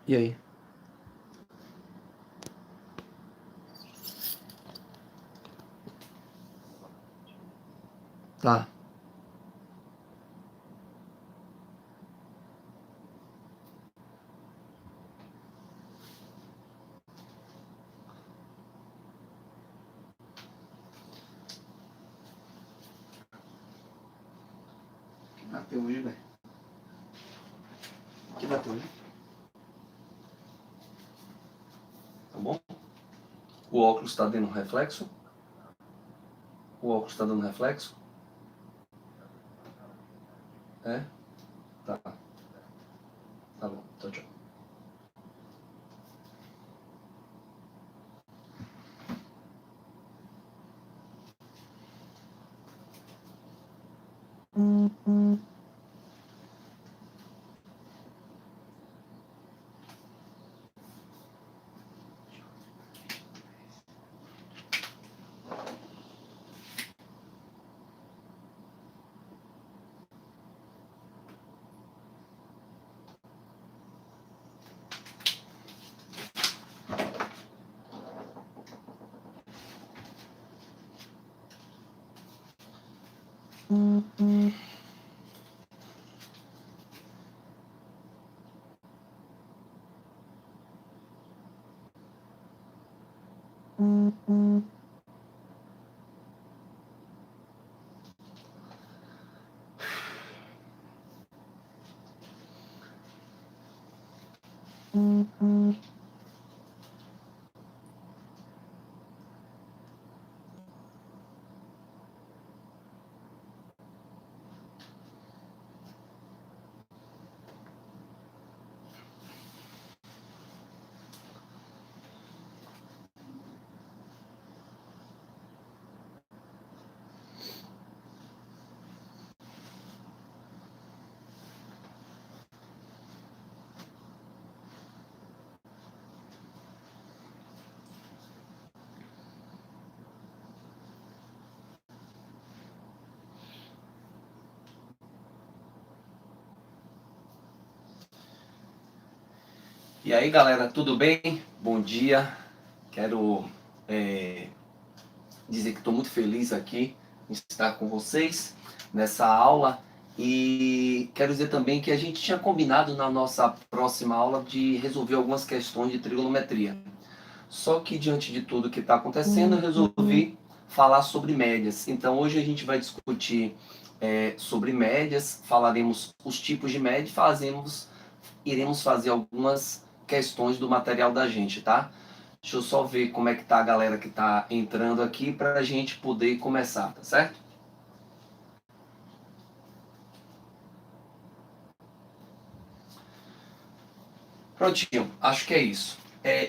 E aí? Tá. Que bateu hoje, velho? Que bateu hoje? Tá bom? O óculos tá dando reflexo? O óculos tá dando reflexo? É? Tá. Tá bom. Tchau, tchau. E aí, galera, tudo bem? Bom dia. Quero dizer que estou muito feliz aqui em estar com vocês nessa aula e quero dizer também que a gente tinha combinado na nossa próxima aula de resolver algumas questões de trigonometria. Só que diante de tudo que está acontecendo, eu resolvi falar sobre médias. Então hoje a gente vai discutir sobre médias, falaremos os tipos de média e iremos fazer algumas questões do material da gente, tá? Deixa eu só ver como é que tá a galera que tá entrando aqui para a gente poder começar, tá certo? Prontinho, acho que é isso.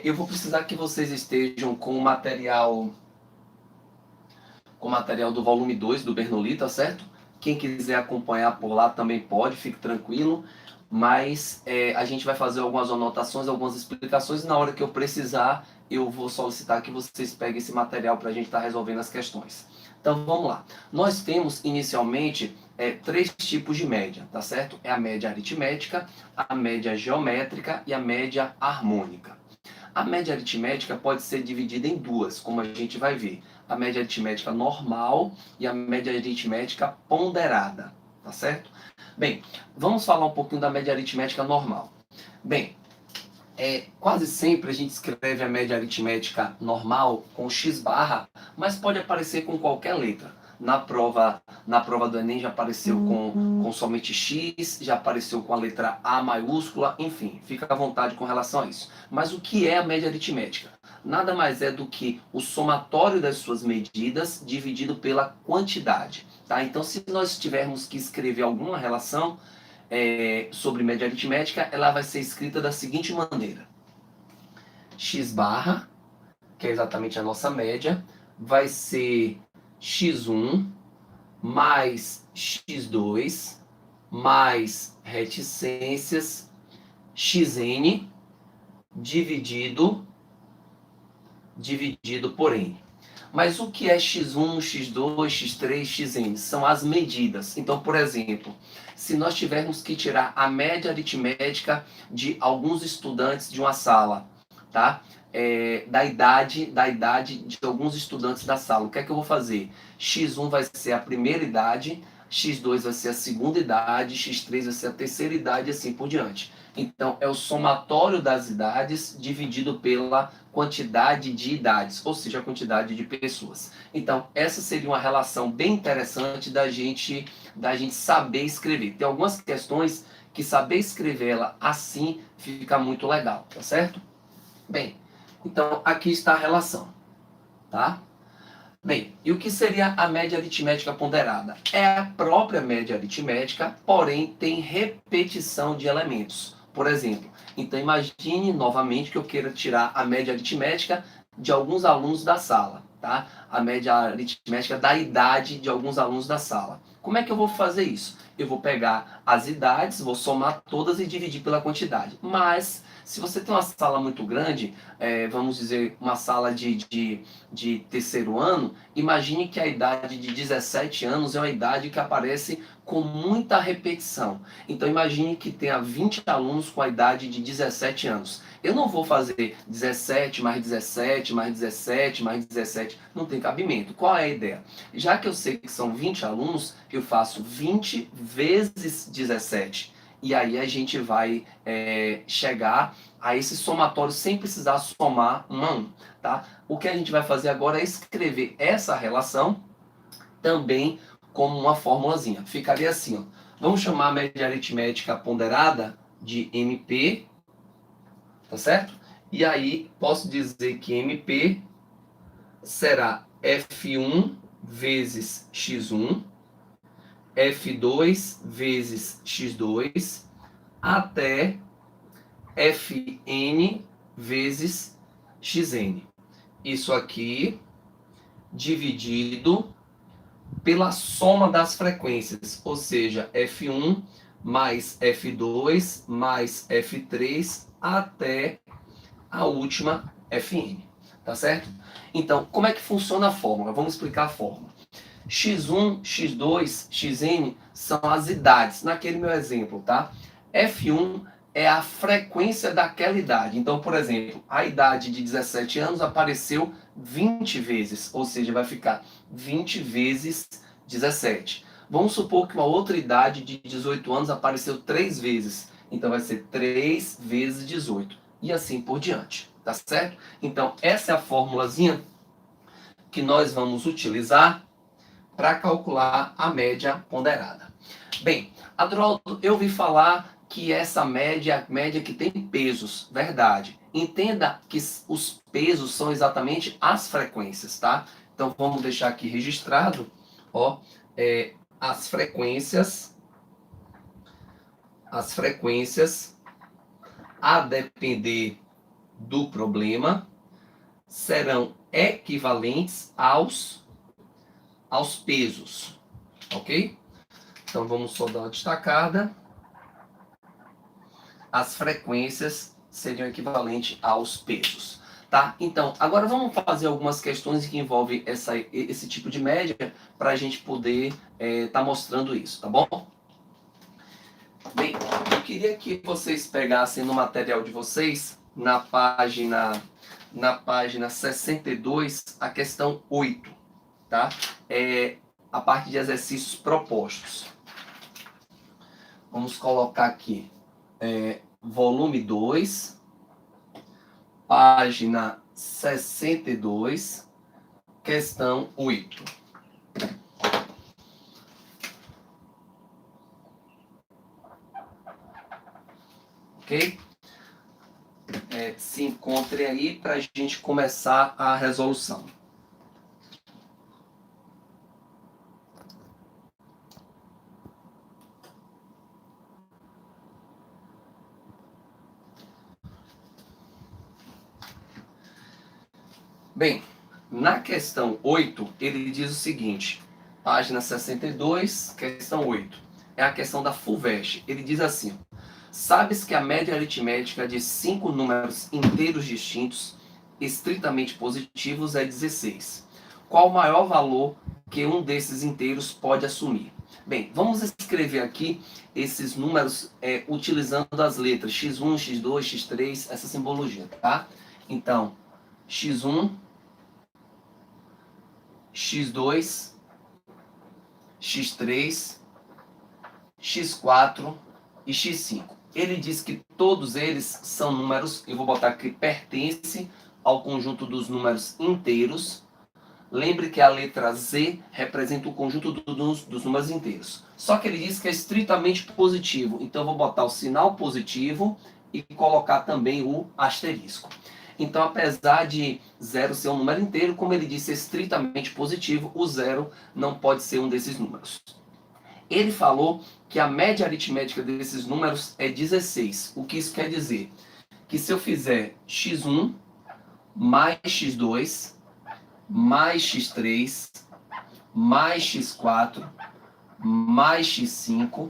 Eu vou precisar que vocês estejam com o material do volume 2 do Bernoulli, tá certo? Quem quiser acompanhar por lá também pode, fique tranquilo. Mas a gente vai fazer algumas anotações, algumas explicações, e na hora que eu precisar, eu vou solicitar que vocês peguem esse material para a gente estar resolvendo as questões. Então vamos lá. Nós temos inicialmente três tipos de média, tá certo? É a média aritmética, a média geométrica e a média harmônica. A média aritmética pode ser dividida em duas, como a gente vai ver. A média aritmética normal e a média aritmética ponderada, tá certo? Bem, vamos falar um pouquinho da média aritmética normal. Bem, quase sempre a gente escreve a média aritmética normal com x barra, mas pode aparecer com qualquer letra. Na prova do Enem já apareceu com somente X, já apareceu com a letra A maiúscula, enfim, fica à vontade com relação a isso. Mas o que é a média aritmética? Nada mais é do que o somatório das suas medidas dividido pela quantidade. Tá? Então, se nós tivermos que escrever alguma relação sobre média aritmética, ela vai ser escrita da seguinte maneira: x barra, que é exatamente a nossa média, vai ser x1 mais x2 mais reticências xn dividido por n. Mas o que é x1, x2, x3, xn? São as medidas. Então, por exemplo, se nós tivermos que tirar a média aritmética de alguns estudantes de uma sala, tá? Da idade de alguns estudantes da sala, o que é que eu vou fazer? X1 vai ser a primeira idade, x2 vai ser a segunda idade, x3 vai ser a terceira idade e assim por diante. Então, é o somatório das idades dividido pela quantidade de idades, ou seja, a quantidade de pessoas. Então, essa seria uma relação bem interessante da gente saber escrever. Tem algumas questões que saber escrever ela assim fica muito legal, tá certo? Bem, então aqui está a relação, tá? Bem, e o que seria a média aritmética ponderada? É a própria média aritmética, porém tem repetição de elementos. Por exemplo, então imagine novamente que eu queira tirar a média aritmética de alguns alunos da sala, tá? A média aritmética da idade de alguns alunos da sala. Como é que eu vou fazer isso? Eu vou pegar as idades, vou somar todas e dividir pela quantidade. Mas, se você tem uma sala muito grande, vamos dizer, uma sala de terceiro ano, imagine que a idade de 17 anos é uma idade que aparece com muita repetição. Então imagine que tenha 20 alunos com a idade de 17 anos. Eu não vou fazer 17 mais 17 mais 17 mais 17, não tem cabimento. Qual é a ideia? Já que eu sei que são 20 alunos, eu faço 20 vezes 17. E aí a gente vai chegar a esse somatório sem precisar somar um a um, tá? O que a gente vai fazer agora é escrever essa relação também como uma formulazinha. Ficaria assim, ó. Vamos chamar a média aritmética ponderada de MP, tá certo? E aí posso dizer que MP será F1 vezes X1, F2 vezes X2, até Fn vezes Xn. Isso aqui dividido pela soma das frequências, ou seja, F1 mais F2 mais F3 até a última Fn, tá certo? Então, como é que funciona a fórmula? Vamos explicar a fórmula. X1, X2, Xn são as idades, naquele meu exemplo, tá? F1 é a frequência daquela idade. Então, por exemplo, a idade de 17 anos apareceu 20 vezes, ou seja, vai ficar 20 vezes 17. Vamos supor que uma outra idade de 18 anos apareceu 3 vezes. Então, vai ser 3 vezes 18. E assim por diante, tá certo? Então, essa é a formulazinha que nós vamos utilizar para calcular a média ponderada. Bem, Adroaldo, eu ouvi falar que essa média é a média que tem pesos, verdade. Entenda que os pesos são exatamente as frequências, tá? Então vamos deixar aqui registrado, ó, as frequências, a depender do problema, serão equivalentes aos pesos, ok? Então vamos só dar uma destacada. As frequências seriam equivalentes aos pesos, tá? Então, agora vamos fazer algumas questões que envolvem esse tipo de média para a gente poder tá mostrando isso, tá bom? Bem, eu queria que vocês pegassem no material de vocês, na página 62, a questão 8, tá? A parte de exercícios propostos. Vamos colocar aqui, volume 2, página 62, questão 8. Ok? Se encontre aí para a gente começar a resolução. Bem, na questão 8, ele diz o seguinte, página 62, questão 8. É a questão da FUVEST. Ele diz assim, sabes que a média aritmética de 5 números inteiros distintos, estritamente positivos, é 16. qual o maior valor que um desses inteiros pode assumir. Bem, vamos escrever aqui esses números utilizando as letras x1, x2, x3, essa simbologia, tá? Então, x1, x2, x3, x4 e x5. Ele diz que todos eles são números, eu vou botar aqui, pertence ao conjunto dos números inteiros. Lembre que a letra Z representa o conjunto dos números inteiros. Só que ele diz que é estritamente positivo. Então eu vou botar o sinal positivo e colocar também o asterisco. Então, apesar de 0 ser um número inteiro, como ele disse, é estritamente positivo, o 0 não pode ser um desses números. Ele falou que a média aritmética desses números é 16. O que isso quer dizer? Que se eu fizer x1 mais x2 mais x3 mais x4 mais x5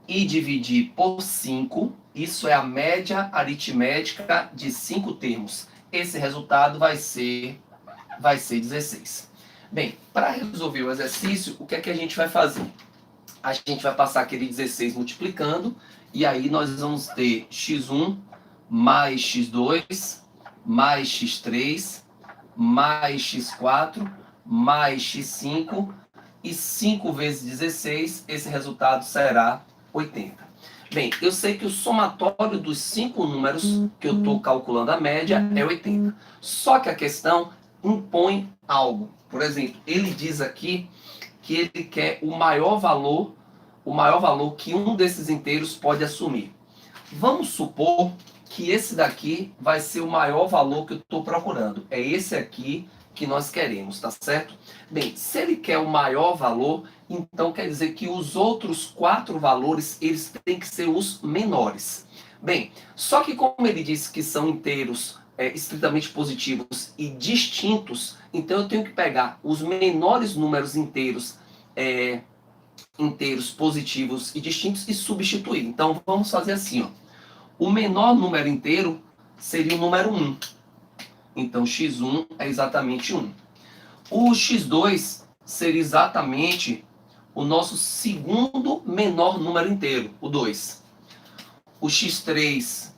e dividir por 5, isso é a média aritmética de 5 termos. Esse resultado vai ser 16. Bem, para resolver o exercício, o que é que a gente vai fazer? A gente vai passar aquele 16 multiplicando, e aí nós vamos ter x1 mais x2 mais x3 mais x4 mais x5, e 5 vezes 16, esse resultado será 80. Bem, eu sei que o somatório dos 5 números que eu estou calculando a média é 80. Só que a questão impõe algo. Por exemplo, ele diz aqui que ele quer o maior valor que um desses inteiros pode assumir. Vamos supor que esse daqui vai ser o maior valor que eu estou procurando. É esse aqui que nós queremos, tá certo? Bem, se ele quer o maior valor, então quer dizer que os outros 4 valores, eles têm que ser os menores. Bem, só que como ele disse que são inteiros estritamente positivos e distintos, então eu tenho que pegar os menores números inteiros positivos e distintos e substituir. Então vamos fazer assim, ó. O menor número inteiro seria o número 1. Então, x1 é exatamente 1. O x2 seria exatamente o nosso segundo menor número inteiro, o 2. O x3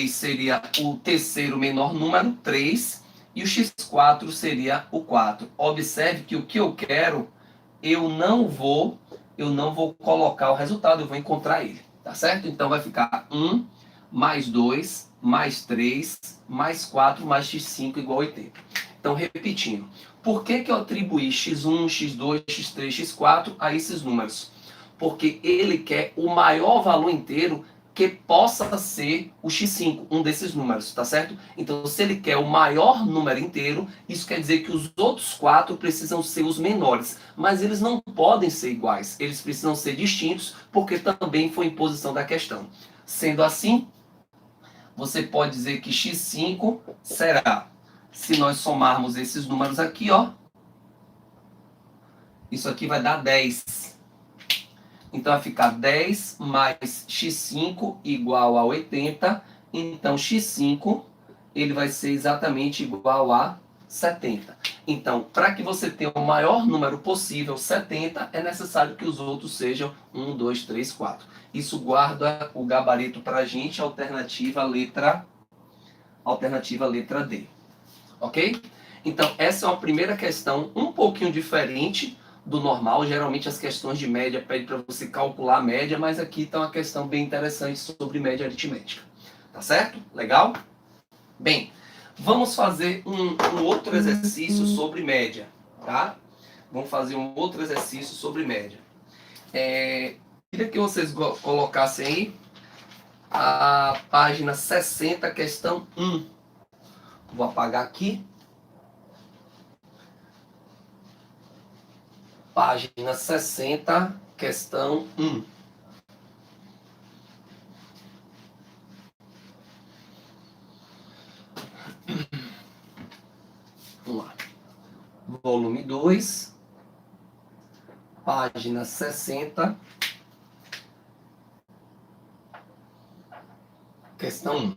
seria o terceiro menor número, 3. E o x4 seria o 4. Observe que o que eu quero, eu não vou colocar o resultado, eu vou encontrar ele. Tá certo? Então vai ficar 1 mais 2 mais 3 mais 4 mais x5 igual a 80. Então, repetindo, por que eu atribuí x1, x2, x3, x4 a esses números? Porque ele quer o maior valor inteiro que possa ser o x5, um desses números, tá certo? Então, se ele quer o maior número inteiro, isso quer dizer que os outros 4 precisam ser os menores. Mas eles não podem ser iguais, eles precisam ser distintos, porque também foi imposição da questão. Sendo assim, você pode dizer que x5 será, se nós somarmos esses números aqui, ó, isso aqui vai dar 10. Então vai ficar 10 mais x5 igual a 80. Então x5 ele vai ser exatamente igual a 70. Então, para que você tenha o maior número possível, 70, é necessário que os outros sejam 1, 2, 3, 4. Isso guarda o gabarito para a gente, alternativa letra D. Ok? Então, essa é uma primeira questão um pouquinho diferente do normal. Geralmente as questões de média pedem para você calcular a média, mas aqui está uma questão bem interessante sobre média aritmética. Tá certo? Legal? Bem, vamos fazer um outro exercício sobre média, tá? Vamos fazer um outro exercício sobre média. Queria que vocês colocassem aí a página 60, questão 1. Vou apagar aqui. Página 60, questão 1. Vamos lá. Volume 2, página 60, questão 1.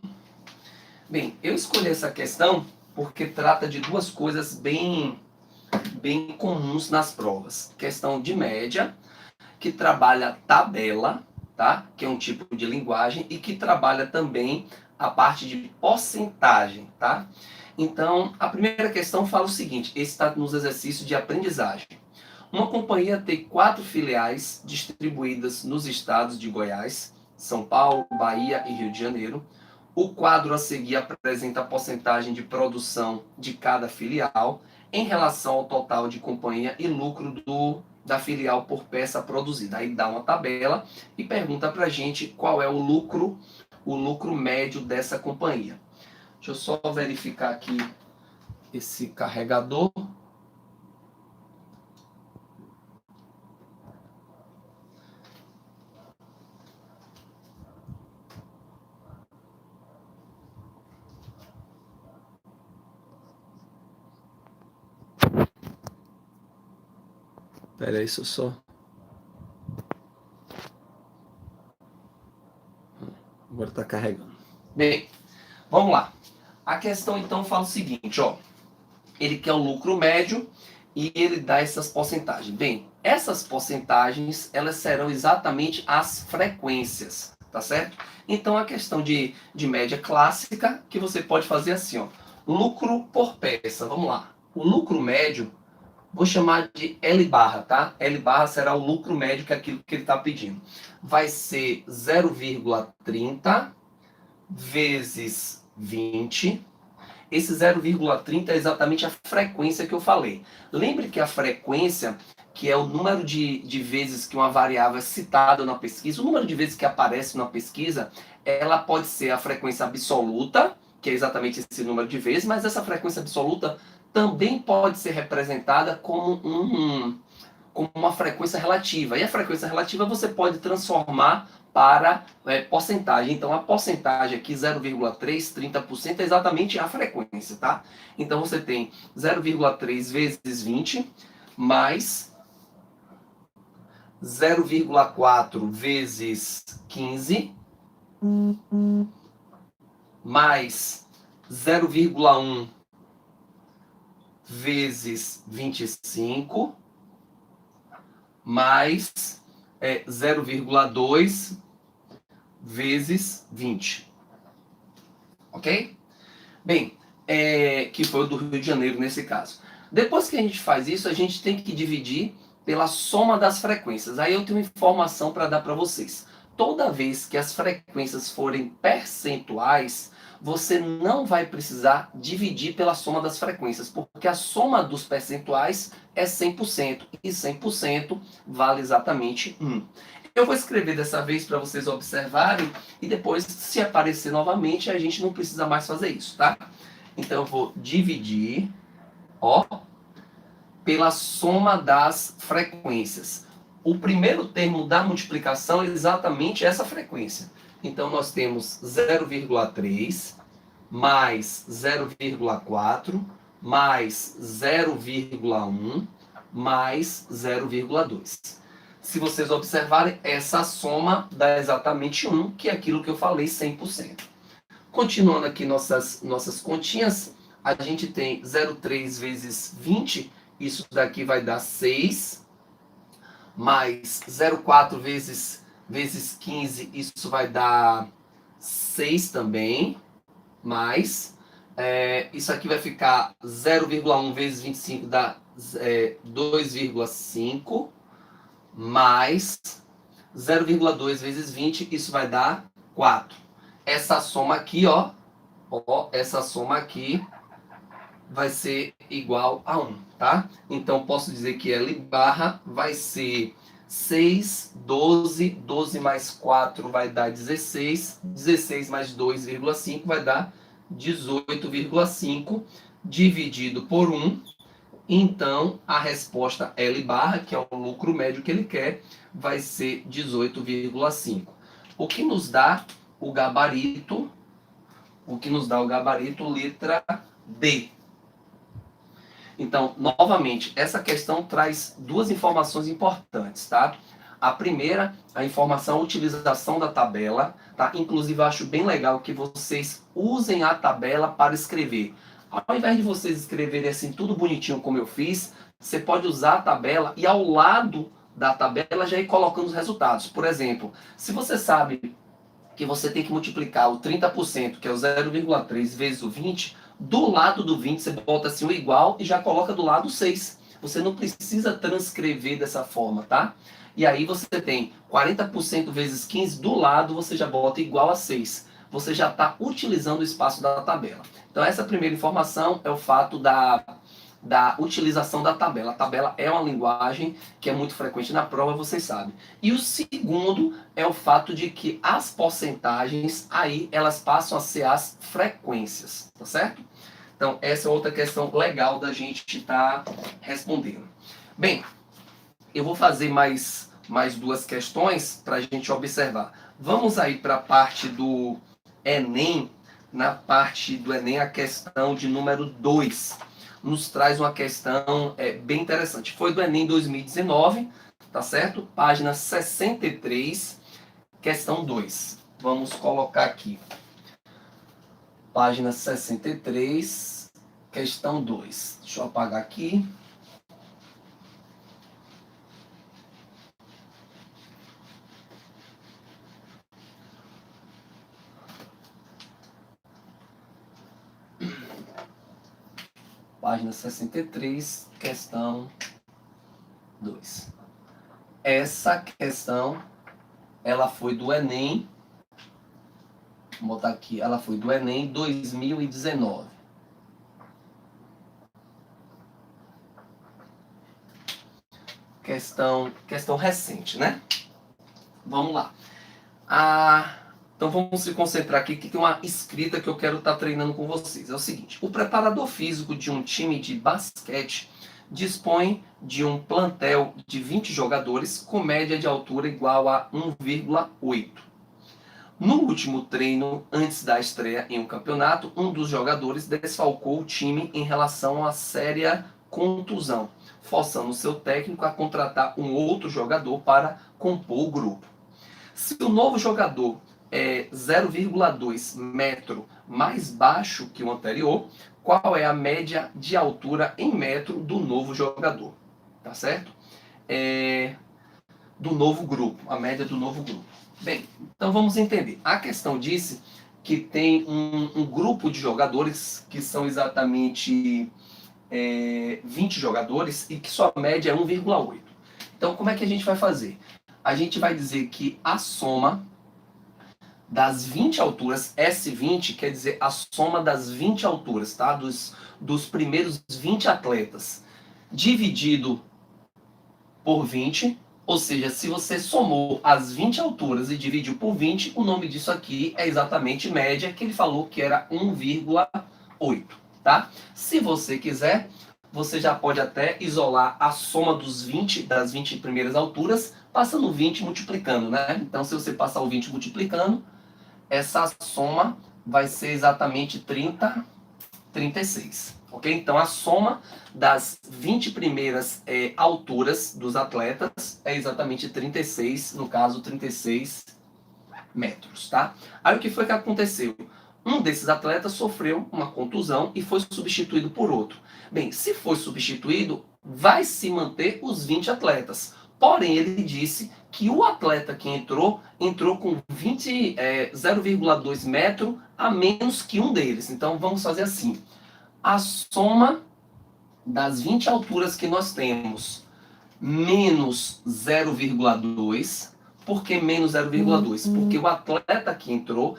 Bem, eu escolhi essa questão porque trata de duas coisas bem bem comuns nas provas. Questão de média, que trabalha tabela, tá? Que é um tipo de linguagem, e que trabalha também a parte de porcentagem, tá? Então, a primeira questão fala o seguinte, esse está nos exercícios de aprendizagem. Uma companhia tem 4 filiais distribuídas nos estados de Goiás, São Paulo, Bahia e Rio de Janeiro. O quadro a seguir apresenta a porcentagem de produção de cada filial em relação ao total de companhia e lucro da filial por peça produzida. Aí dá uma tabela e pergunta para a gente qual é o lucro médio dessa companhia. Deixa eu só verificar aqui esse carregador. Espera aí, isso só... Agora está carregando. Bem, vamos lá. A questão então fala o seguinte, ó. Ele quer o lucro médio e ele dá essas porcentagens. Bem, essas porcentagens, elas serão exatamente as frequências, tá certo? Então, a questão de média clássica, que você pode fazer assim, ó. Lucro por peça, vamos lá. O lucro médio, vou chamar de L barra, tá? L barra será o lucro médio, que é aquilo que ele está pedindo. Vai ser 0,30 vezes 20. Esse 0,30 é exatamente a frequência que eu falei. Lembre que a frequência, que é o número de vezes que uma variável é citada na pesquisa, o número de vezes que aparece na pesquisa, ela pode ser a frequência absoluta, que é exatamente esse número de vezes, mas essa frequência absoluta também pode ser representada como uma frequência relativa. E a frequência relativa você pode transformar para porcentagem. Então, a porcentagem aqui, 0,3, 30%, é exatamente a frequência, tá? Então, você tem 0,3 vezes 20, mais 0,4 vezes 15, mais 0,1 vezes 25, mais 0,2 vezes 20. Ok? Bem, que foi o do Rio de Janeiro nesse caso. Depois que a gente faz isso, a gente tem que dividir pela soma das frequências. Aí eu tenho informação para dar para vocês. Toda vez que as frequências forem percentuais, você não vai precisar dividir pela soma das frequências, porque a soma dos percentuais é 100%, e 100% vale exatamente 1. Eu vou escrever dessa vez para vocês observarem, e depois, se aparecer novamente, a gente não precisa mais fazer isso, tá? Então, eu vou dividir, ó, pela soma das frequências. O primeiro termo da multiplicação é exatamente essa frequência. Então, nós temos 0,3 mais 0,4 mais 0,1 mais 0,2. Se vocês observarem, essa soma dá exatamente 1, que é aquilo que eu falei, 100%. Continuando aqui nossas continhas, a gente tem 0,3 vezes 20, isso daqui vai dar 6, mais 0,4 vezes 15, isso vai dar 6 também, mais, isso aqui vai ficar 0,1 vezes 25 dá 2,5, mais 0,2 vezes 20, isso vai dar 4. Essa soma aqui, ó, essa soma aqui vai ser igual a 1, tá? Então, posso dizer que L barra vai ser 6, 12, 12 mais 4 vai dar 16, 16 mais 2,5 vai dar 18,5, dividido por 1. Então, a resposta L barra, que é o lucro médio que ele quer, vai ser 18,5. O que nos dá o gabarito, letra D. Então, novamente, essa questão traz duas informações importantes, tá? A primeira, a informação, a utilização da tabela, tá? Inclusive, eu acho bem legal que vocês usem a tabela para escrever. Ao invés de vocês escreverem assim tudo bonitinho como eu fiz, você pode usar a tabela e ao lado da tabela já ir colocando os resultados. Por exemplo, se você sabe que você tem que multiplicar o 30%, que é o 0,3 vezes o 20, do lado do 20 você bota assim o igual e já coloca do lado 6. Você não precisa transcrever dessa forma, tá? E aí você tem 40% vezes 15, do lado você já bota igual a 6. Você já está utilizando o espaço da tabela. Então essa primeira informação é o fato da utilização da tabela. A tabela é uma linguagem que é muito frequente na prova, vocês sabem. E o segundo é o fato de que as porcentagens, aí elas passam a ser as frequências, tá certo? Então, essa é outra questão legal da gente estar respondendo. Bem, eu vou fazer mais duas questões para a gente observar. Vamos aí para a parte do Enem. Na parte do Enem, a questão de número 2 nos traz uma questão bem interessante. Foi do Enem 2019, tá certo? Página 63, questão 2. Vamos colocar aqui. Página 63, questão 2. Deixa eu apagar aqui. Página 63, questão 2. Essa questão, ela foi do Enem, vou botar aqui, ela foi do Enem 2019. Questão recente, né? Vamos lá. Então vamos se concentrar aqui, que tem uma escrita que eu quero estar treinando com vocês. É o seguinte: o preparador físico de um time de basquete dispõe de um plantel de 20 jogadores com média de altura igual a 1,8. No último treino, antes da estreia em um campeonato, um dos jogadores desfalcou o time em relação a séria contusão, forçando seu técnico a contratar um outro jogador para compor o grupo. Se o novo jogador é 0,2 metro mais baixo que o anterior, qual é a média de altura em metro do novo jogador? Tá certo? Do novo grupo, a média do novo grupo. Bem, então vamos entender. A questão disse que tem um grupo de jogadores que são exatamente 20 jogadores e que sua média é 1,8. Então, como é que a gente vai fazer? A gente vai dizer que a soma das 20 alturas, S20 quer dizer a soma das 20 alturas, tá? Dos primeiros 20 atletas, dividido por 20, ou seja, se você somou as 20 alturas e dividiu por 20, o nome disso aqui é exatamente média, que ele falou que era 1,8, tá? Se você quiser, você já pode até isolar a soma dos 20, das 20 primeiras alturas, passando 20 multiplicando, né? Então, se você passar o 20 multiplicando, essa soma vai ser exatamente 36. Ok? Então, a soma das 20 primeiras alturas dos atletas é exatamente 36, no caso, 36 metros, tá? Aí, o que foi que aconteceu? Um desses atletas sofreu uma contusão e foi substituído por outro. Bem, se foi substituído, vai se manter os 20 atletas. Porém, ele disse que o atleta que entrou com 0,2 metro a menos que um deles. Então, vamos fazer assim. A soma das 20 alturas que nós temos menos 0,2. Por que menos 0,2? Porque o atleta que entrou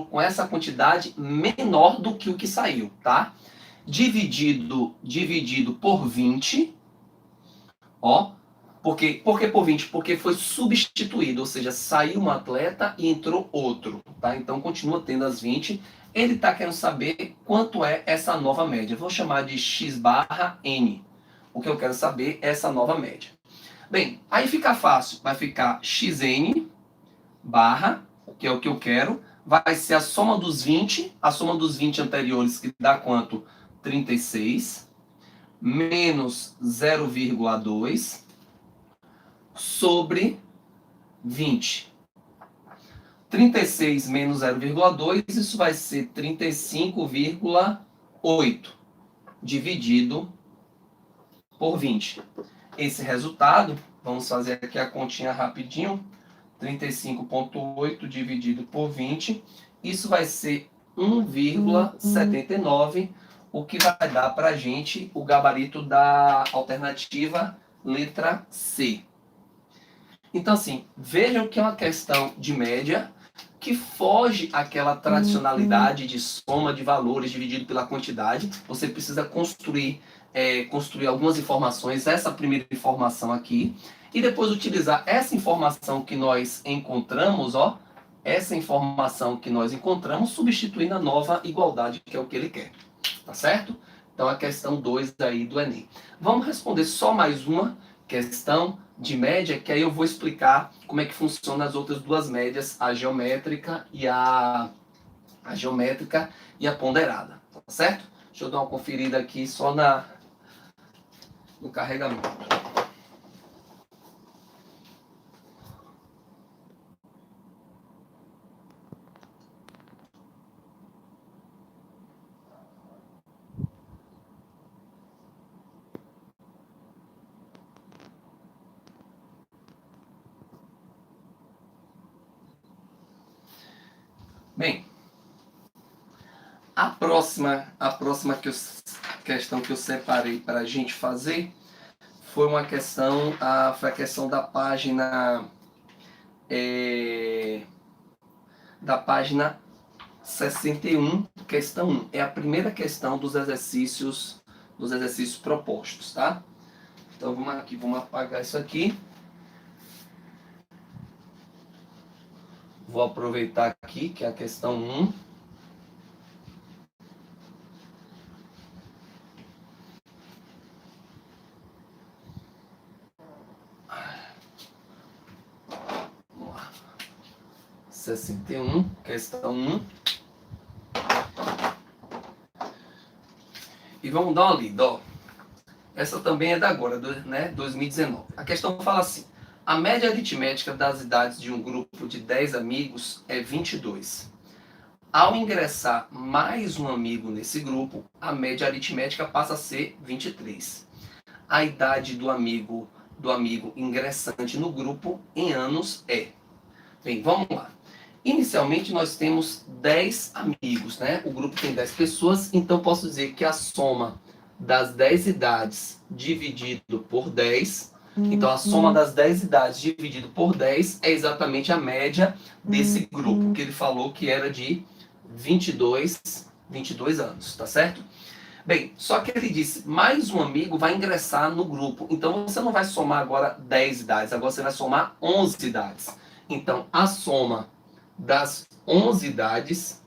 com essa quantidade menor do que o que saiu, tá? Dividido por 20, ó. Por que por 20? Porque foi substituído, ou seja, saiu um atleta e entrou outro, tá? Então continua tendo as 20. Ele está querendo saber quanto é essa nova média. Vou chamar de x barra n. O que eu quero saber é essa nova média. Bem, aí fica fácil. Vai ficar xn barra, que é o que eu quero, vai ser a soma dos 20 anteriores, que dá quanto? 36, menos 0,2 sobre 20. 36 menos 0,2, isso vai ser 35,8 dividido por 20. Esse resultado, vamos fazer aqui a continha rapidinho, 35,8 dividido por 20, isso vai ser 1,79, o que vai dar para a gente o gabarito da alternativa letra C. Então, assim, vejam que é uma questão de média que foge àquela tradicionalidade de soma de valores dividido pela quantidade. Você precisa construir algumas informações, essa primeira informação aqui, e depois utilizar essa informação que nós encontramos, substituindo a nova igualdade, que é o que ele quer. Tá certo? Então, a questão 2 aí do Enem. Vamos responder só mais uma questão de média, que aí eu vou explicar como é que funciona as outras duas médias, a geométrica e a ponderada, tá certo? Deixa eu dar uma conferida aqui só no carregamento. Bem, a próxima questão que eu separei para a gente fazer foi uma questão, foi a questão da página da página 61, questão 1. É a primeira questão dos exercícios propostos, tá? Então vamos aqui, vamos apagar isso aqui. Vou aproveitar aqui que é a questão 1. Vamos lá. 61, questão 1. E vamos dar uma lida, ó. Essa também é da agora, 2019. A questão fala assim: a média aritmética das idades de um grupo de 10 amigos é 22. Ao ingressar mais um amigo nesse grupo, a média aritmética passa a ser 23. A idade do amigo ingressante no grupo em anos é. Bem, vamos lá. Inicialmente nós temos 10 amigos, né? O grupo tem 10 pessoas, então posso dizer que a soma das 10 idades dividido por 10, então a soma das 10 idades dividido por 10 é exatamente a média desse grupo, que ele falou que era de 22 anos, tá certo? Bem, só que ele disse, mais um amigo vai ingressar no grupo, então você não vai somar agora 10 idades, agora você vai somar 11 idades. Então, a soma das 11 idades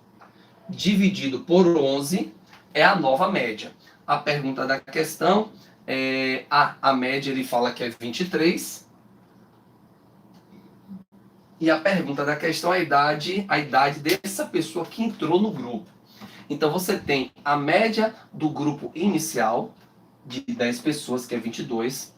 dividido por 11 é a nova média. A pergunta da questão é a média ele fala que é 23. E a pergunta da questão é a idade dessa pessoa que entrou no grupo. Então você tem a média do grupo inicial de 10 pessoas, que é 22.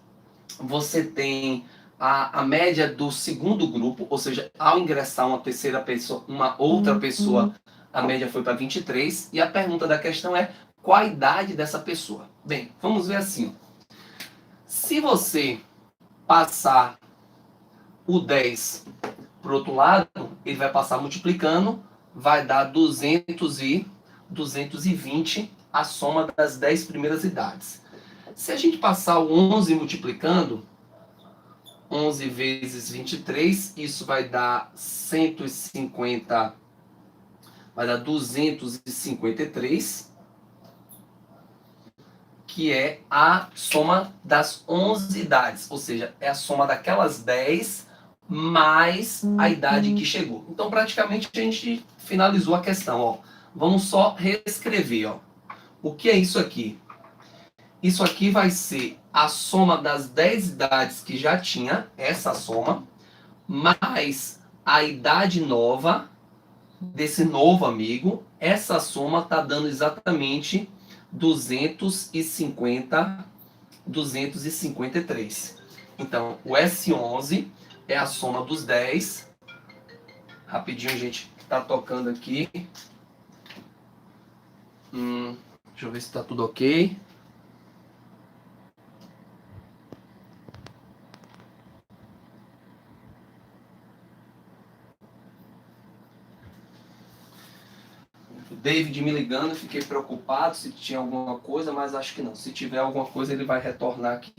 Você tem a média do segundo grupo, ou seja, ao ingressar uma terceira pessoa, uma outra pessoa, a média foi para 23. E a pergunta da questão é qual a idade dessa pessoa? Bem, vamos ver assim. Se você passar o 10 para o outro lado, ele vai passar multiplicando, vai dar 220 a soma das 10 primeiras idades. Se a gente passar o 11 multiplicando, 11 vezes 23, isso vai dar 150, vai dar 253, que é a soma das 11 idades, ou seja, é a soma daquelas 10 mais a idade que chegou. Então, praticamente, a gente finalizou a questão. Ó. Vamos só reescrever. Ó. O que é isso aqui? Isso aqui vai ser a soma das 10 idades que já tinha, essa soma, mais a idade nova desse novo amigo. Essa soma está dando exatamente 253. Então, o S11 é a soma dos 10. Rapidinho, gente, que está tocando aqui. Deixa eu ver se está tudo ok. David me ligando, eu fiquei preocupado se tinha alguma coisa, mas acho que não. Se tiver alguma coisa, ele vai retornar aqui.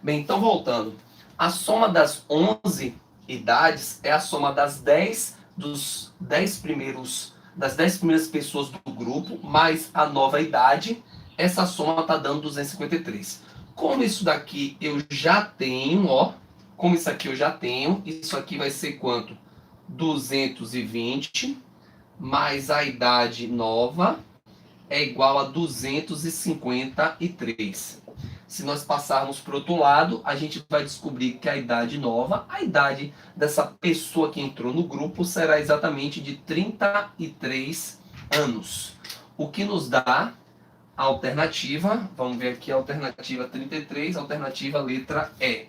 Bem, então voltando. A soma das 11 idades é a soma das 10 das 10 primeiras pessoas do grupo, mais a nova idade. Essa soma está dando 253. Como isso daqui eu já tenho, ó. Como isso aqui eu já tenho, isso aqui vai ser quanto? 220 mais a idade nova é igual a 253. Se nós passarmos para o outro lado, a gente vai descobrir que a idade nova, a idade dessa pessoa que entrou no grupo, será exatamente de 33 anos. O que nos dá a alternativa, vamos ver aqui a alternativa 33, a alternativa letra E.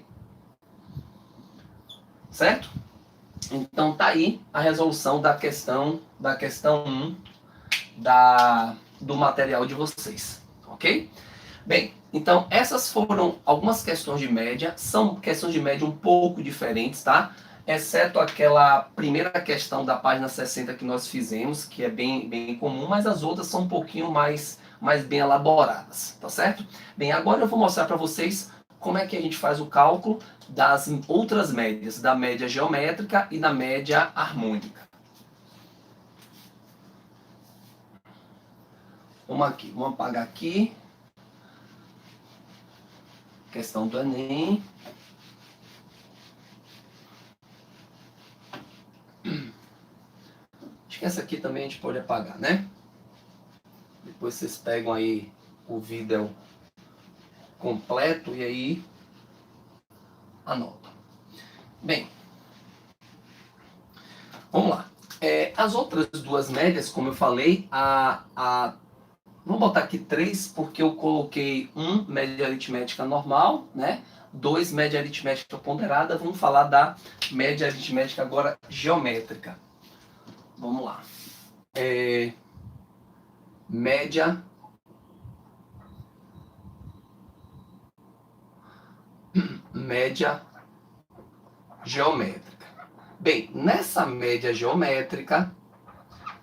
Certo? Então tá aí a resolução da questão 1 do material de vocês, ok? Bem, então essas foram algumas questões de média, são questões de média um pouco diferentes, tá? Exceto aquela primeira questão da página 60 que nós fizemos, que é bem comum, mas as outras são um pouquinho mais bem elaboradas, tá certo? Bem, agora eu vou mostrar para vocês como é que a gente faz o cálculo das outras médias, da média geométrica e da média harmônica. Vamos apagar aqui. Questão do Enem. Acho que essa aqui também a gente pode apagar, né? Depois vocês pegam aí o vídeo completo e aí anotam. Bem, vamos lá. As outras duas médias, como eu falei, vamos botar aqui 3, porque eu coloquei 1, média aritmética normal, né? 2, média aritmética ponderada. Vamos falar da média aritmética agora geométrica. Vamos lá. Média geométrica. Bem, nessa média geométrica,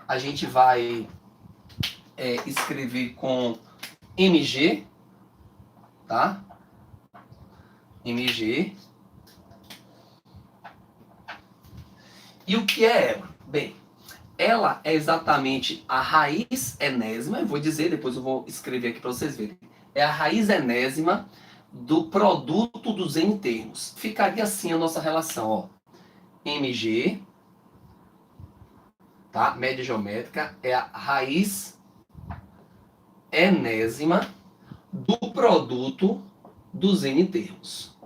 a gente vai escrever com MG, tá? MG. E o que é ela? Bem, ela é exatamente a raiz enésima, eu vou dizer, depois eu vou escrever aqui para vocês verem. É a raiz enésima do produto dos N termos. Ficaria assim a nossa relação, ó. MG, tá? Média geométrica é a raiz enésima do produto dos N termos.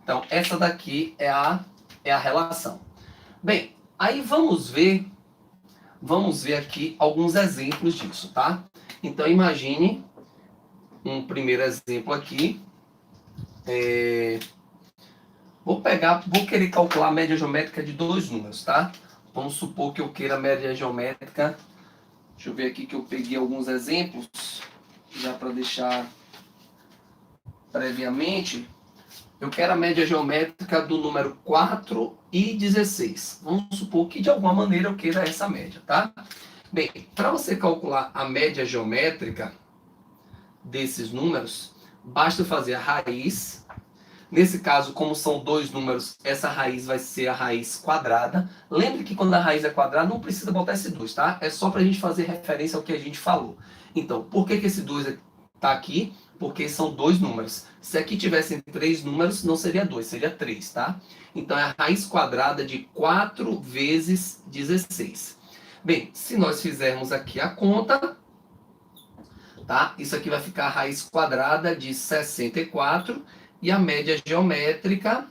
Então, essa daqui é a relação. Bem, aí vamos ver aqui alguns exemplos disso, tá? Então, imagine um primeiro exemplo aqui. Vou querer calcular a média geométrica de 2 números, tá? Vamos supor que eu queira a média geométrica. Deixa eu ver aqui que eu peguei alguns exemplos, já para deixar previamente. Eu quero a média geométrica do número 4 e 16. Vamos supor que de alguma maneira eu queira essa média, tá? Bem, para você calcular a média geométrica desses números, basta fazer a raiz. Nesse caso, como são 2 números, essa raiz vai ser a raiz quadrada. Lembre que quando a raiz é quadrada, não precisa botar esse 2, tá? É só para a gente fazer referência ao que a gente falou. Então, por que esse 2 está aqui? Porque são 2 números. Se aqui tivessem 3 números, não seria 2, seria 3, tá? Então, é a raiz quadrada de 4 vezes 16. Bem, se nós fizermos aqui a conta, tá? Isso aqui vai ficar a raiz quadrada de 64. E a média geométrica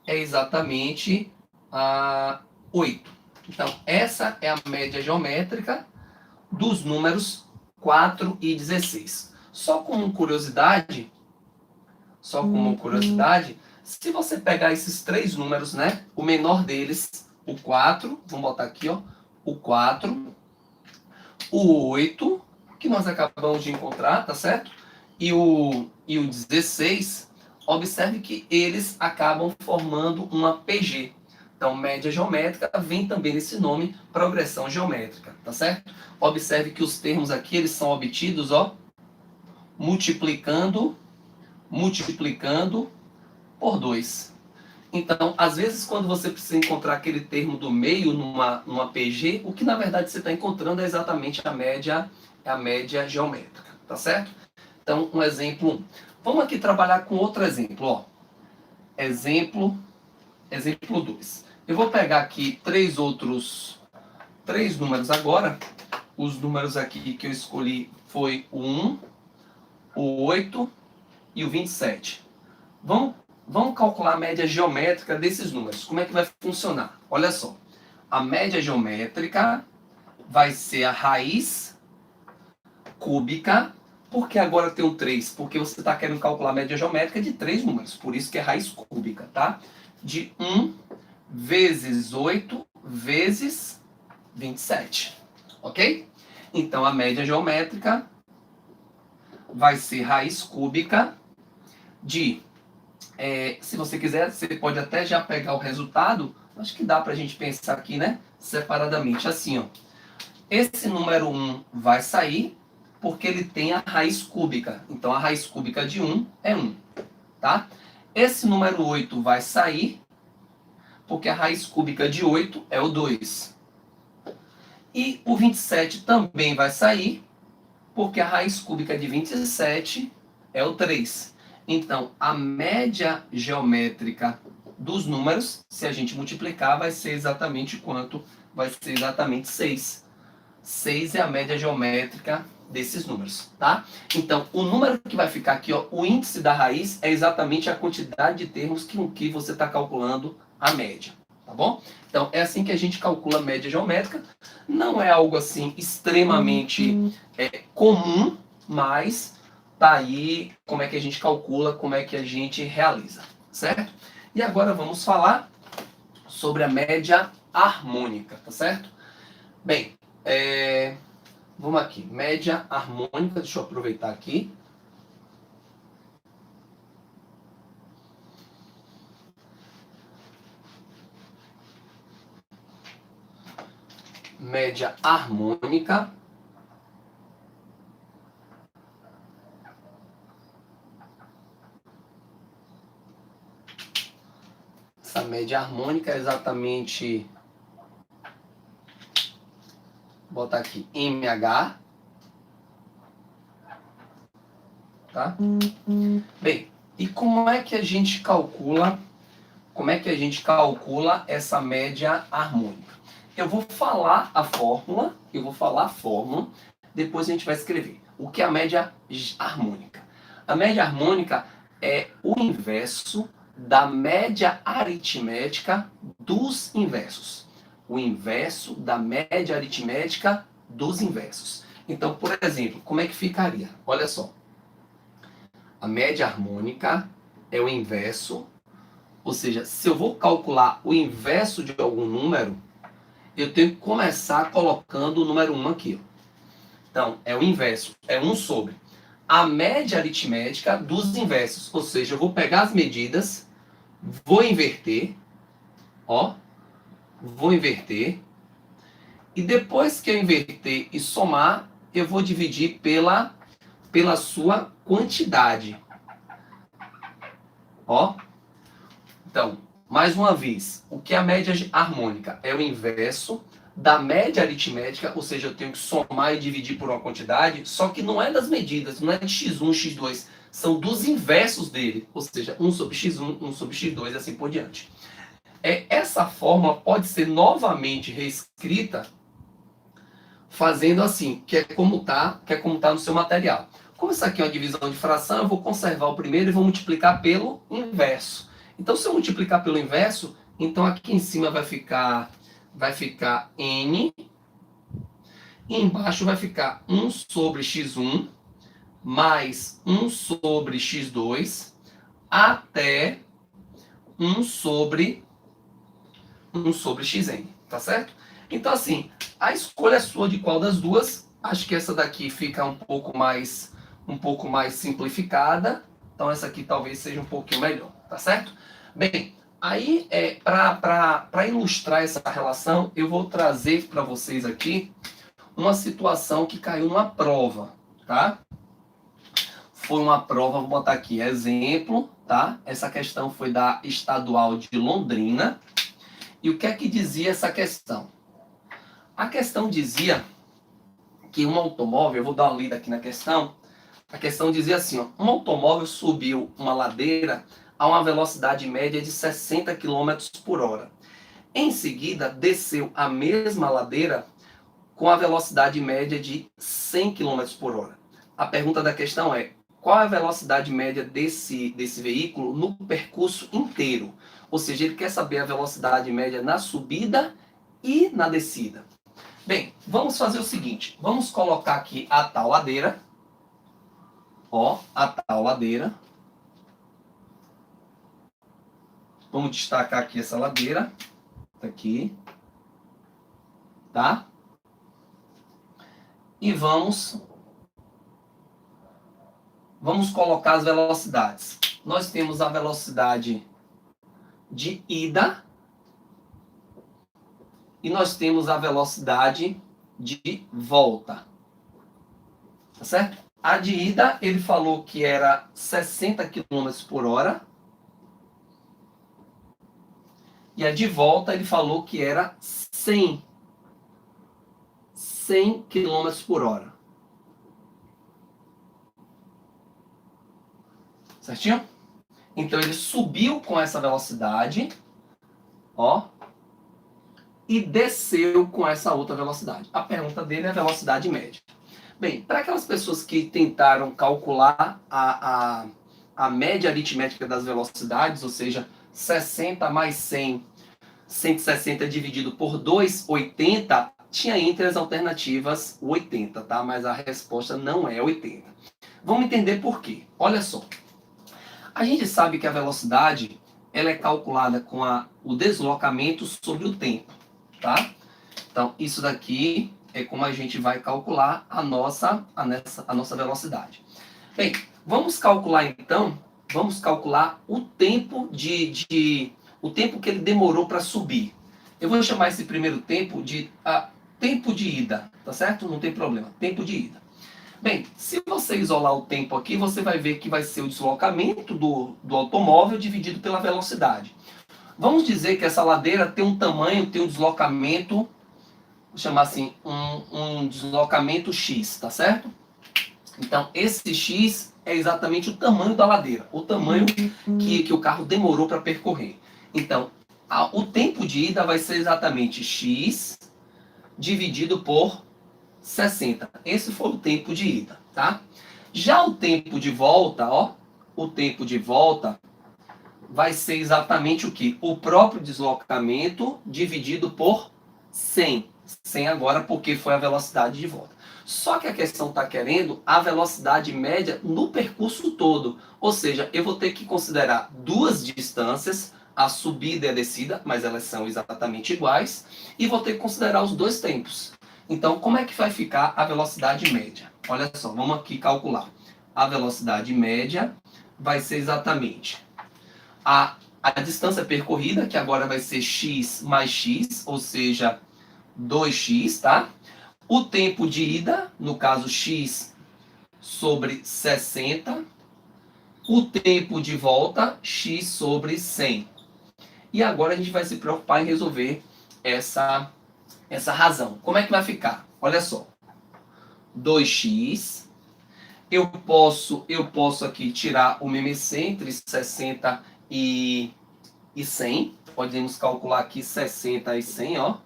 é exatamente 8. Então, essa é a média geométrica dos números 4 e 16. Só como curiosidade, se você pegar esses 3 números, né? O menor deles, o 4, vamos botar aqui, ó, o 4, o 8, que nós acabamos de encontrar, tá certo? E o 16, observe que eles acabam formando uma PG, Então, média geométrica vem também nesse nome, progressão geométrica, tá certo? Observe que os termos aqui, eles são obtidos, ó, multiplicando por 2. Então, às vezes, quando você precisa encontrar aquele termo do meio numa PG, o que na verdade você está encontrando é exatamente a média geométrica, tá certo? Então, um exemplo 1. Vamos aqui trabalhar com outro exemplo, ó. Exemplo 2. Eu vou pegar aqui três números agora. Os números aqui que eu escolhi foi o 1, o 8 e o 27. Vamos calcular a média geométrica desses números. Como é que vai funcionar? Olha só. A média geométrica vai ser a raiz cúbica. Por que agora tem um 3? Porque você está querendo calcular a média geométrica de 3 números. Por isso que é raiz cúbica, tá? De 1 vezes 8 vezes 27. Ok? Então, a média geométrica vai ser raiz cúbica de... se você quiser, você pode até já pegar o resultado. Acho que dá para a gente pensar aqui, né? Separadamente, assim, ó. Esse número 1 vai sair porque ele tem a raiz cúbica. Então, a raiz cúbica de 1 é 1, tá? Esse número 8 vai sair porque a raiz cúbica de 8 é o 2. E o 27 também vai sair porque a raiz cúbica de 27 é o 3. Então, a média geométrica dos números, se a gente multiplicar, vai ser exatamente quanto? Vai ser exatamente 6. 6 é a média geométrica desses números, tá? Então, o número que vai ficar aqui, ó, o índice da raiz é exatamente a quantidade de termos que você está calculando a média, tá bom? Então, é assim que a gente calcula a média geométrica. Não é algo assim extremamente comum, mas tá aí como é que a gente calcula, como é que a gente realiza, certo? E agora vamos falar sobre a média harmônica, tá certo? Bem, vamos aqui, média harmônica, deixa eu aproveitar aqui. Média harmônica essa média harmônica é exatamente, vou botar aqui, MH, tá? Bem, e como é que a gente calcula essa média harmônica? Eu vou falar a fórmula, depois a gente vai escrever. O que é a média harmônica? A média harmônica é o inverso da média aritmética dos inversos. O inverso da média aritmética dos inversos. Então, por exemplo, como é que ficaria? Olha só. A média harmônica é o inverso, ou seja, se eu vou calcular o inverso de algum número, eu tenho que começar colocando o número 1 aqui. Ó. Então, é o inverso, é 1 sobre a média aritmética dos inversos. Ou seja, eu vou pegar as medidas, vou inverter, ó, e depois que eu inverter e somar, eu vou dividir pela sua quantidade. Ó. Então, mais uma vez, o que é a média harmônica? É o inverso da média aritmética, ou seja, eu tenho que somar e dividir por uma quantidade, só que não é das medidas, não é de x1, x2, são dos inversos dele, ou seja, 1 sobre x1, 1 sobre x2 e assim por diante. Essa fórmula pode ser novamente reescrita fazendo assim, que é como tá no seu material. Como isso aqui é uma divisão de fração, eu vou conservar o primeiro e vou multiplicar pelo inverso. Então, se eu multiplicar pelo inverso, então aqui em cima vai ficar n, e embaixo vai ficar 1 sobre x1 mais 1 sobre x2 até 1 sobre xn, tá certo? Então, assim, a escolha é sua de qual das duas. Acho que essa daqui fica um pouco mais simplificada. Então, essa aqui talvez seja um pouquinho melhor, tá certo? Bem, Aí, para ilustrar essa relação, eu vou trazer para vocês aqui uma situação que caiu numa prova, tá? Foi uma prova, vou botar aqui, exemplo, tá? Essa questão foi da Estadual de Londrina. E o que é que dizia essa questão? A questão dizia que um automóvel, eu vou dar uma lida aqui na questão, a questão dizia assim, ó, um automóvel subiu uma ladeira a uma velocidade média de 60 km por hora. Em seguida, desceu a mesma ladeira com a velocidade média de 100 km por hora. A pergunta da questão é, qual é a velocidade média desse veículo no percurso inteiro? Ou seja, ele quer saber a velocidade média na subida e na descida. Bem, vamos fazer o seguinte, vamos colocar aqui a tal ladeira, ó, a tal ladeira. Vamos destacar aqui essa ladeira, tá aqui, tá? E vamos colocar as velocidades. Nós temos a velocidade de ida e nós temos a velocidade de volta. Tá certo? A de ida, ele falou que era 60 km por hora. E a de volta, ele falou que era 100 km por hora. Certinho? Então, ele subiu com essa velocidade, ó, e desceu com essa outra velocidade. A pergunta dele é a velocidade média. Bem, para aquelas pessoas que tentaram calcular a média aritmética das velocidades, ou seja, 60 mais 100, 160 dividido por 2, 80, tinha entre as alternativas 80, tá? Mas a resposta não é 80. Vamos entender por quê. Olha só. A gente sabe que a velocidade ela é calculada com o deslocamento sobre o tempo, tá? Então, isso daqui é como a gente vai calcular a nossa velocidade. Bem, vamos calcular então, vamos calcular o tempo o tempo que ele demorou para subir. Eu vou chamar esse primeiro tempo de tempo de ida, tá certo? Não tem problema, tempo de ida. Bem, se você isolar o tempo aqui, você vai ver que vai ser o deslocamento do automóvel dividido pela velocidade. Vamos dizer que essa ladeira tem um tamanho, tem um deslocamento, vou chamar assim, um deslocamento X, tá certo? Então, esse X é exatamente o tamanho da ladeira, o tamanho que o carro demorou para percorrer. Então, o tempo de ida vai ser exatamente X dividido por 60. Esse foi o tempo de ida, tá? Já o tempo de volta, ó, o tempo de volta vai ser exatamente o que? O próprio deslocamento dividido por 100. 100 agora porque foi a velocidade de volta. Só que a questão está querendo a velocidade média no percurso todo. Ou seja, eu vou ter que considerar duas distâncias, a subida e a descida, mas elas são exatamente iguais, e vou ter que considerar os dois tempos. Então, como é que vai ficar a velocidade média? Olha só, vamos aqui calcular. A velocidade média vai ser exatamente a distância percorrida, que agora vai ser x mais x, ou seja, 2x, tá? O tempo de ida, no caso x sobre 60. O tempo de volta, x sobre 100. E agora a gente vai se preocupar em resolver essa razão. Como é que vai ficar? Olha só. 2x. Eu posso aqui tirar o MMC entre 60 e 100. Podemos calcular aqui 60 e 100, ó.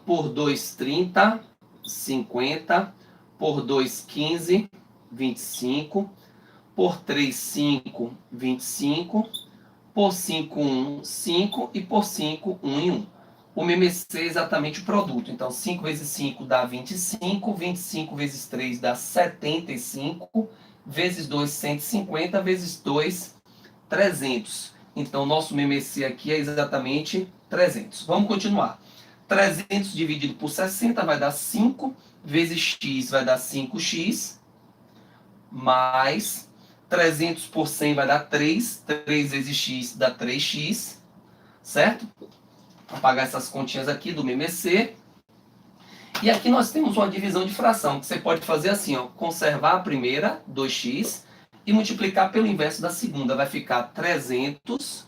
Por 2, 30, 50. Por 2, 15, 25. Por 3, 5, 25. Por 5, 1, 5. E por 5, 1 e 1. O MMC é exatamente o produto. Então, 5 vezes 5 dá 25. 25 vezes 3 dá 75. Vezes 2, 150. Vezes 2, 300. Então, nosso MMC aqui é exatamente 300. Vamos continuar. 300 dividido por 60 vai dar 5. Vezes x vai dar 5x. Mais 300 por 100 vai dar 3. 3 vezes x dá 3x, certo? Vou pagar essas continhas aqui do MMC. E aqui nós temos uma divisão de fração, que você pode fazer assim, ó, conservar a primeira, 2x, e multiplicar pelo inverso da segunda. Vai ficar 300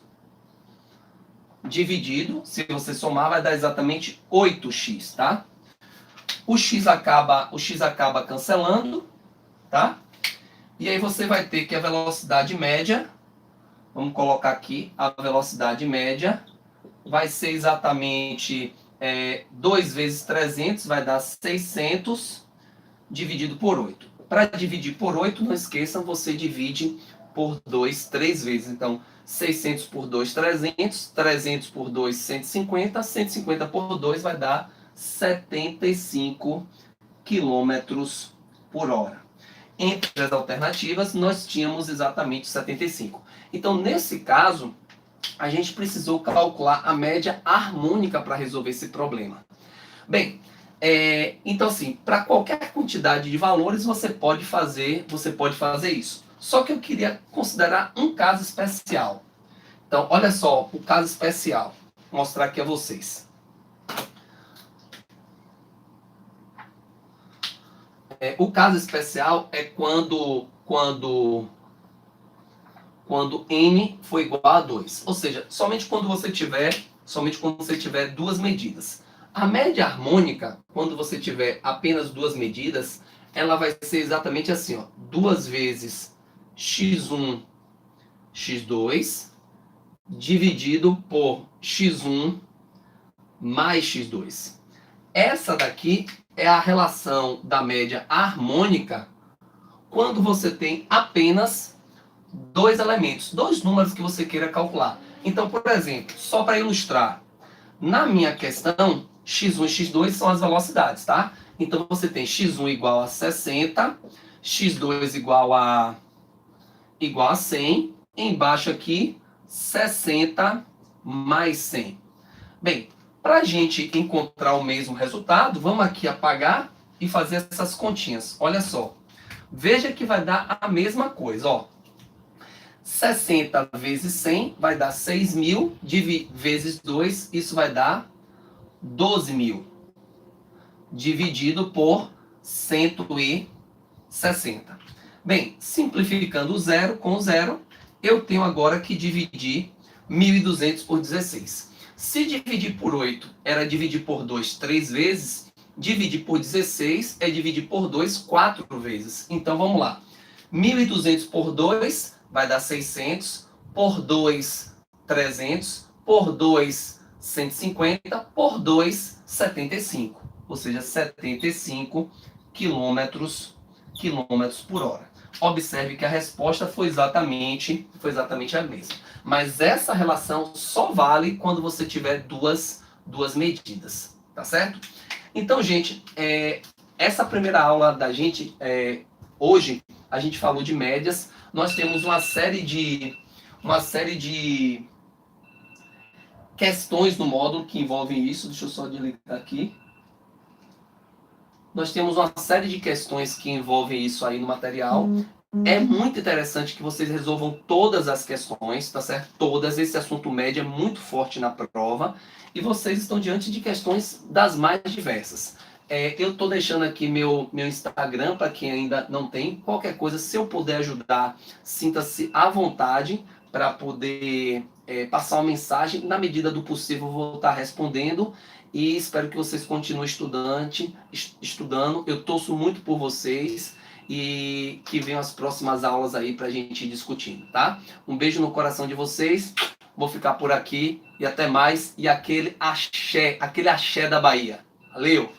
dividido, se você somar, vai dar exatamente 8x, tá? O x acaba cancelando, tá? E aí você vai ter que a velocidade média, vamos colocar aqui, a velocidade média vai ser exatamente 2 vezes 300, vai dar 600 dividido por 8. Para dividir por 8, não esqueçam, você divide por 2 3 vezes. Então, 600 por 2, 300. 300 por 2, 150. 150 por 2 vai dar 75 quilômetros por hora. Entre as alternativas, nós tínhamos exatamente 75. Então, nesse caso, a gente precisou calcular a média harmônica para resolver esse problema. Bem, então assim, para qualquer quantidade de valores você pode fazer isso. Só que eu queria considerar um caso especial. Então, olha só o caso especial. Vou mostrar aqui a vocês. O caso especial é quando n for igual a 2. Ou seja, somente quando você tiver duas medidas. A média harmônica, quando você tiver apenas duas medidas, ela vai ser exatamente assim, ó, 2 vezes x1, x2, dividido por x1 mais x2. Essa daqui é a relação da média harmônica quando você tem apenas dois elementos, dois números que você queira calcular. Então, por exemplo, só para ilustrar, na minha questão, x1 e x2 são as velocidades, tá? Então, você tem x1 igual a 60, x2 igual a 100, embaixo aqui, 60 mais 100. Bem, para a gente encontrar o mesmo resultado, vamos aqui apagar e fazer essas continhas. Olha só, veja que vai dar a mesma coisa, ó. 60 vezes 100 vai dar 6.000, vezes 2, isso vai dar 12.000, dividido por 160. Bem, simplificando o zero com o zero, eu tenho agora que dividir 1.200 por 16. Se dividir por 8 era dividir por 2 3 vezes, dividir por 16 é dividir por 2 4 vezes. Então vamos lá. 1.200 por 2 vai dar 600, por 2, 300, por 2, 150, por 2, 75. Ou seja, 75 quilômetros por hora. Observe que a resposta foi exatamente a mesma. Mas essa relação só vale quando você tiver duas medidas, tá certo? Então, gente, essa primeira aula da gente, hoje, a gente falou de médias. Nós temos uma série de questões no módulo que envolvem isso. Deixa eu só desligar aqui. Nós temos uma série de questões que envolvem isso aí no material. É muito interessante que vocês resolvam todas as questões, tá certo? Todas. Esse assunto médio é muito forte na prova. E vocês estão diante de questões das mais diversas. Eu estou deixando aqui meu Instagram para quem ainda não tem. Qualquer coisa, se eu puder ajudar, sinta-se à vontade para poder passar uma mensagem. Na medida do possível, eu vou estar respondendo. E espero que vocês continuem estudando. Eu torço muito por vocês e que venham as próximas aulas aí para a gente ir discutindo, tá? Um beijo no coração de vocês. Vou ficar por aqui e até mais. E aquele axé da Bahia. Valeu!